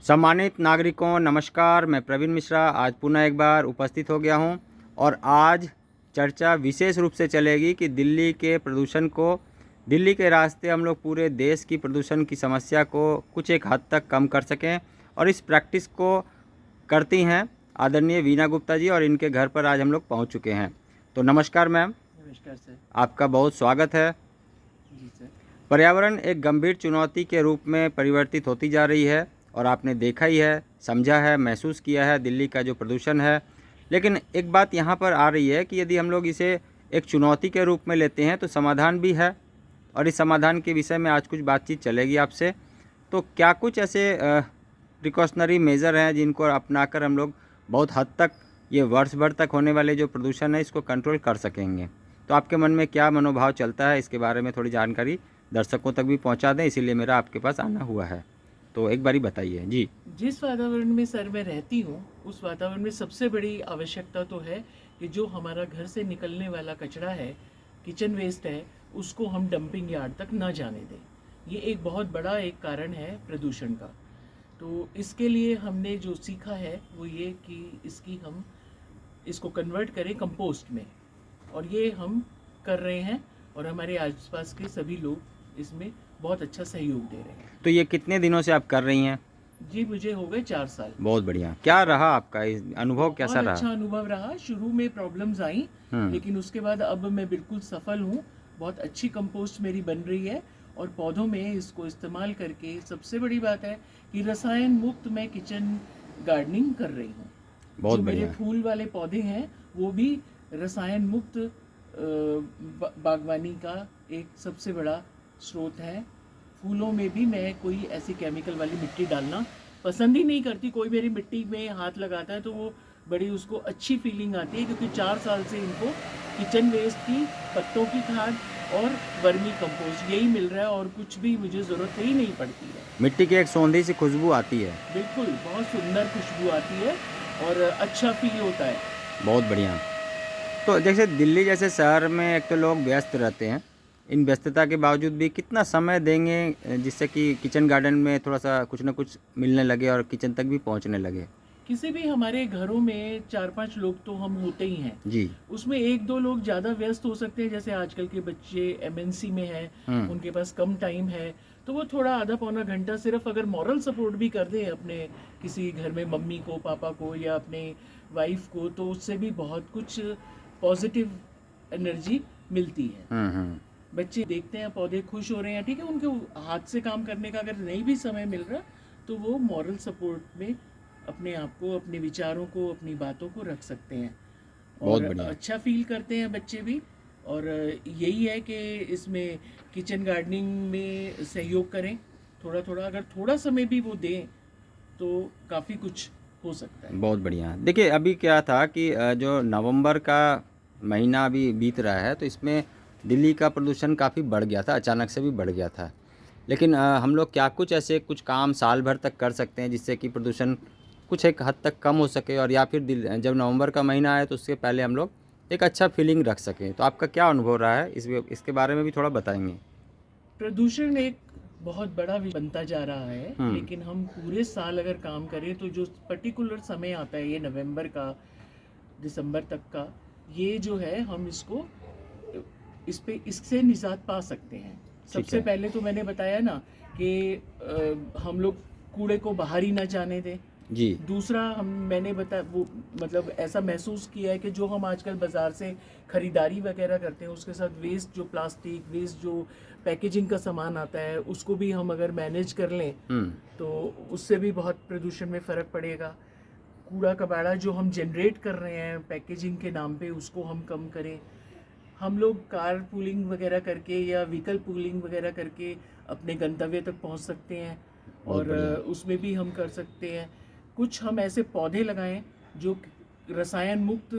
सम्मानित नागरिकों नमस्कार। मैं प्रवीण मिश्रा आज पुनः एक बार उपस्थित हो गया हूं और आज चर्चा विशेष रूप से चलेगी कि दिल्ली के प्रदूषण को, दिल्ली के रास्ते हम लोग पूरे देश की प्रदूषण की समस्या को कुछ एक हद तक कम कर सकें। और इस प्रैक्टिस को करती हैं आदरणीय वीना गुप्ता जी और इनके घर पर आज हम लोग पहुंच चुके हैं। तो नमस्कार मैम। नमस्कार सर। आपका बहुत स्वागत है। जी सर। पर्यावरण एक गंभीर चुनौती के रूप में परिवर्तित होती जा रही है और आपने देखा ही है, समझा है, महसूस किया है दिल्ली का जो प्रदूषण है। लेकिन एक बात यहाँ पर आ रही है कि यदि हम लोग इसे एक चुनौती के रूप में लेते हैं तो समाधान भी है और इस समाधान के विषय में आज कुछ बातचीत चलेगी आपसे। तो क्या कुछ ऐसे प्रिकॉशनरी मेज़र हैं जिनको अपनाकर हम लोग बहुत हद तक ये वर्ष भर तक होने वाले जो प्रदूषण है इसको कंट्रोल कर सकेंगे? तो आपके मन में क्या मनोभाव चलता है, इसके बारे में थोड़ी जानकारी दर्शकों तक भी पहुंचा दें, इसीलिए मेरा आपके पास आना हुआ है। तो एक बारी बताइए जी। जिस वातावरण में सर मैं रहती हूँ उस वातावरण में सबसे बड़ी आवश्यकता तो है कि जो हमारा घर से निकलने वाला कचरा है, किचन वेस्ट है, उसको हम डंपिंग यार्ड तक ना जाने दें। ये एक बहुत बड़ा एक कारण है प्रदूषण का। तो इसके लिए हमने जो सीखा है वो ये कि हम इसको कन्वर्ट करें कंपोस्ट में, और ये हम कर रहे हैं और हमारे आसपास के सभी लोग इसमें बहुत अच्छा सहयोग दे रहे हैं। तो ये कितने दिनों से आप कर रही हैं? जी मुझे हो गए 4 साल। बहुत बढ़िया। क्या रहा आपका इस अनुभव, कैसा बहुत रहा? अच्छा अनुभव रहा। शुरू में प्रॉब्लम्स आई, लेकिन उसके बाद अब मैं बिल्कुल सफल हूँ। बहुत अच्छी कंपोस्ट मेरी बन रही है और पौधों में इसको इस्तेमाल करके सबसे बड़ी बात है कि रसायन मुक्त मैं किचन गार्डनिंग कर रही हूँ। बहुत जो बढ़िया। मेरे फूल वाले पौधे हैं वो भी रसायन मुक्त बागवानी का एक सबसे बड़ा स्रोत है। फूलों में भी मैं कोई ऐसी केमिकल वाली मिट्टी डालना पसंद ही नहीं करती। कोई मेरी मिट्टी में हाथ लगाता है तो वो बड़ी उसको अच्छी फीलिंग आती है, क्योंकि 4 साल से इनको किचन वेस्ट की, पत्तों की खाद और वर्मी कंपोस्ट यही मिल रहा है और कुछ भी मुझे ज़रूरत ही नहीं पड़ती है। मिट्टी की एक सौंधी सी खुशबू आती है। बिल्कुल, बहुत सुंदर खुशबू आती है और अच्छा फील होता है। बहुत बढ़िया। तो जैसे दिल्ली जैसे शहर में एक तो लोग व्यस्त रहते हैं, इन व्यस्तता के बावजूद भी कितना समय देंगे जिससे कि किचन गार्डन में थोड़ा सा कुछ ना कुछ मिलने लगे और किचन तक भी पहुंचने लगे? किसी भी हमारे घरों में 4-5 लोग तो हम होते ही हैं। जी। उसमें 1-2 लोग ज़्यादा व्यस्त हो सकते हैं, जैसे आजकल के बच्चे एमएनसी में हैं, उनके पास कम टाइम है, तो वो थोड़ा आधा पौना घंटा सिर्फ अगर मॉरल सपोर्ट भी कर दें अपने किसी घर में मम्मी को, पापा को या अपने वाइफ को, तो उससे भी बहुत कुछ पॉजिटिव एनर्जी मिलती है। बच्चे देखते हैं पौधे खुश हो रहे हैं, ठीक है, उनके हाथ से काम करने का अगर नहीं भी समय मिल रहा तो वो मॉरल सपोर्ट में अपने आप को, अपने विचारों को, अपनी बातों को रख सकते हैं और अच्छा फील करते हैं बच्चे भी। और यही है कि इसमें किचन गार्डनिंग में सहयोग करें थोड़ा थोड़ा, अगर थोड़ा समय भी वो दें तो काफ़ी कुछ हो सकता है। बहुत बढ़िया। देखिए अभी क्या था कि जो नवंबर का महीना अभी बीत रहा है तो इसमें दिल्ली का प्रदूषण काफ़ी बढ़ गया था, अचानक से भी बढ़ गया था। लेकिन हम लोग क्या कुछ ऐसे कुछ काम साल भर तक कर सकते हैं जिससे कि प्रदूषण कुछ एक हद तक कम हो सके और या फिर जब नवंबर का महीना आए तो उसके पहले हम लोग एक अच्छा फीलिंग रख सकें? तो आपका क्या अनुभव रहा है इसके बारे में भी थोड़ा बताएंगे? प्रदूषण एक बहुत बड़ा बनता जा रहा है, लेकिन हम पूरे साल अगर काम करें तो जो पर्टिकुलर समय आता है, ये नवंबर का, दिसंबर तक का, ये जो है हम इससे निजात पा सकते हैं। सबसे पहले तो मैंने बताया ना कि हम लोग कूड़े को बाहर ही ना जाने दें जी। दूसरा मैंने वो मतलब ऐसा महसूस किया है कि जो हम आजकल बाज़ार से ख़रीदारी वगैरह करते हैं उसके साथ वेस्ट, जो प्लास्टिक वेस्ट, जो पैकेजिंग का सामान आता है, उसको भी हम अगर मैनेज कर लें तो उससे भी बहुत प्रदूषण में फ़र्क पड़ेगा। कूड़ा कबाड़ा जो हम जनरेट कर रहे हैं पैकेजिंग के नाम पे, उसको हम कम करें। हम लोग कार पूलिंग वगैरह करके या व्हीकल पूलिंग वगैरह करके अपने गंतव्य तक पहुंच सकते हैं और उसमें भी हम कर सकते हैं। कुछ हम ऐसे पौधे लगाएं जो रसायन मुक्त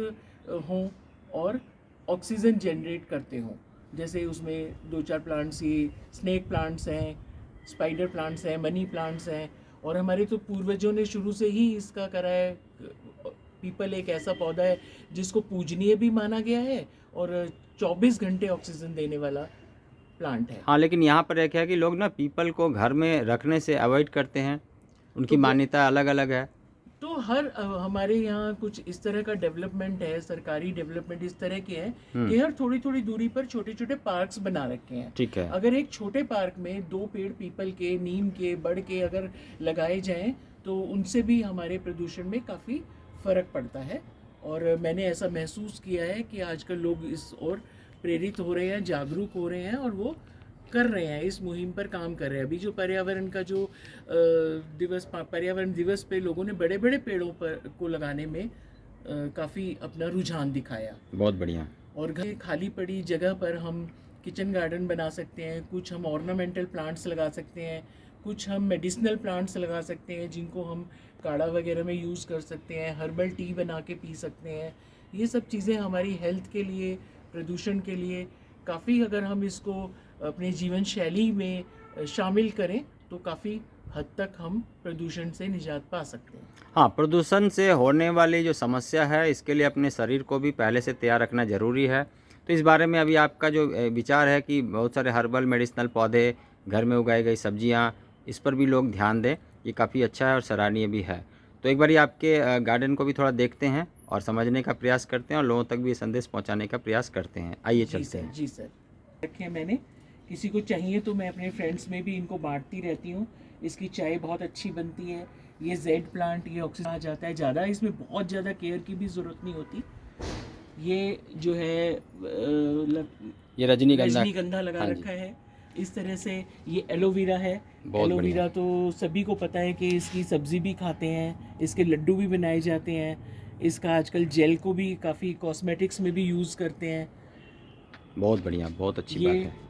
हों और ऑक्सीजन जनरेट करते हों, जैसे उसमें 2-4 प्लांट्स, ये स्नेक प्लांट्स हैं, स्पाइडर प्लांट्स हैं, मनी प्लांट्स हैं, और हमारे तो पूर्वजों ने शुरू से ही इसका करा है। पीपल एक ऐसा पौधा है जिसको पूजनीय भी माना गया है और 24 घंटे ऑक्सीजन देने वाला प्लांट है। हाँ, लेकिन यहाँ पर एक है कि लोग ना पीपल को घर में रखने से अवॉइड करते हैं उनकी मान्यता अलग अलग है। तो हमारे यहाँ कुछ इस तरह का डेवलपमेंट है, सरकारी डेवलपमेंट इस तरह के हैं कि हर थोड़ी थोड़ी दूरी पर छोटे छोटे पार्क्स बना रखे हैं। ठीक है। अगर एक छोटे पार्क में 2 पेड़ पीपल के, नीम के, बड़ के अगर लगाए जाएं तो उनसे भी हमारे प्रदूषण में काफ़ी फ़र्क पड़ता है। और मैंने ऐसा महसूस किया है कि आजकल लोग इस ओर प्रेरित हो रहे हैं, जागरूक हो रहे हैं और वो कर रहे हैं, इस मुहिम पर काम कर रहे हैं। अभी जो पर्यावरण का जो पर्यावरण दिवस पे लोगों ने बड़े बड़े पेड़ों पर को लगाने में काफ़ी अपना रुझान दिखाया। बहुत बढ़िया। और घर की खाली पड़ी जगह पर हम किचन गार्डन बना सकते हैं, कुछ हम ऑर्नामेंटल प्लांट्स लगा सकते हैं, कुछ हम मेडिसिनल प्लांट्स लगा सकते हैं जिनको हम काढ़ा वगैरह में यूज़ कर सकते हैं, हर्बल टी बना के पी सकते हैं। ये सब चीज़ें हमारी हेल्थ के लिए, प्रदूषण के लिए काफ़ी, अगर हम इसको अपने जीवन शैली में शामिल करें तो काफ़ी हद तक हम प्रदूषण से निजात पा सकते हैं। हाँ, प्रदूषण से होने वाली जो समस्या है इसके लिए अपने शरीर को भी पहले से तैयार रखना ज़रूरी है। तो इस बारे में अभी आपका जो विचार है कि बहुत सारे हर्बल मेडिसिनल पौधे, घर में उगाई गई सब्जियाँ, इस पर भी लोग ध्यान दें, ये काफ़ी अच्छा है और सराहनीय भी है। तो एक बारी आपके गार्डन को भी थोड़ा देखते हैं और समझने का प्रयास करते हैं और लोगों तक भी ये संदेश पहुँचाने का प्रयास करते हैं। आइए चलते हैं। जी सर, रखे मैंने, किसी को चाहिए तो मैं अपने फ्रेंड्स में भी इनको बांटती रहती हूँ। इसकी चाय बहुत अच्छी बनती है। ये जेड प्लांट, ये ऑक्सीजन आ जाता है, ज़्यादा इसमें बहुत ज़्यादा केयर की भी ज़रूरत नहीं होती। ये जो है ये रजनीगंधा रजनीगंधा लगा रखा है इस तरह से। ये एलोवेरा है। बहुत एलोवेरा तो सभी को पता है कि इसकी सब्ज़ी भी खाते हैं, इसके लड्डू भी बनाए जाते हैं, इसका आजकल जेल को भी काफ़ी कॉस्मेटिक्स में भी यूज़ करते हैं। बहुत बढ़िया, बहुत अच्छी बात है।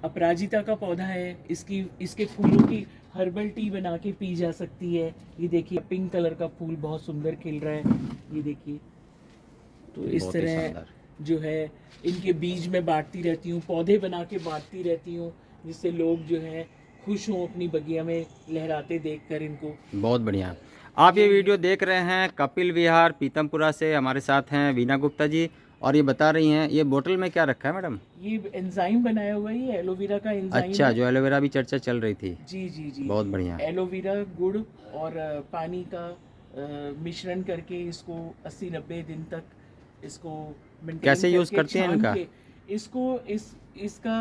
अपराजिता का पौधा है, इसके फूलों की हर्बल टी बना के पी जा सकती है। ये देखिए पिंक कलर का फूल बहुत सुंदर खिल रहा है, ये देखिए। तो इस तरह जो है इनके बीज में बांटती रहती हूँ, पौधे बना के बांटती रहती हूँ, जिससे लोग जो है खुश हों अपनी बगिया में लहराते देखकर इनको। बहुत बढ़िया। आप ये वीडियो देख रहे हैं कपिल विहार पीतमपुरा से, हमारे साथ हैं वीना गुप्ता जी और ये बता रही हैं ये बोतल में क्या रखा है मैडम? ये एंजाइम बनाया हुआ है, ये एलोवेरा का एंजाइम अच्छा, है। जो एलोवेरा भी चर्चा चल रही थी। जी जी जी, बहुत बढ़िया। एलोवेरा, गुड़ और पानी का मिश्रण करके इसको 80-90 दिन तक इसको मेंटेन कैसे यूज़ करके करते हैं छान इनका? के इसको इसका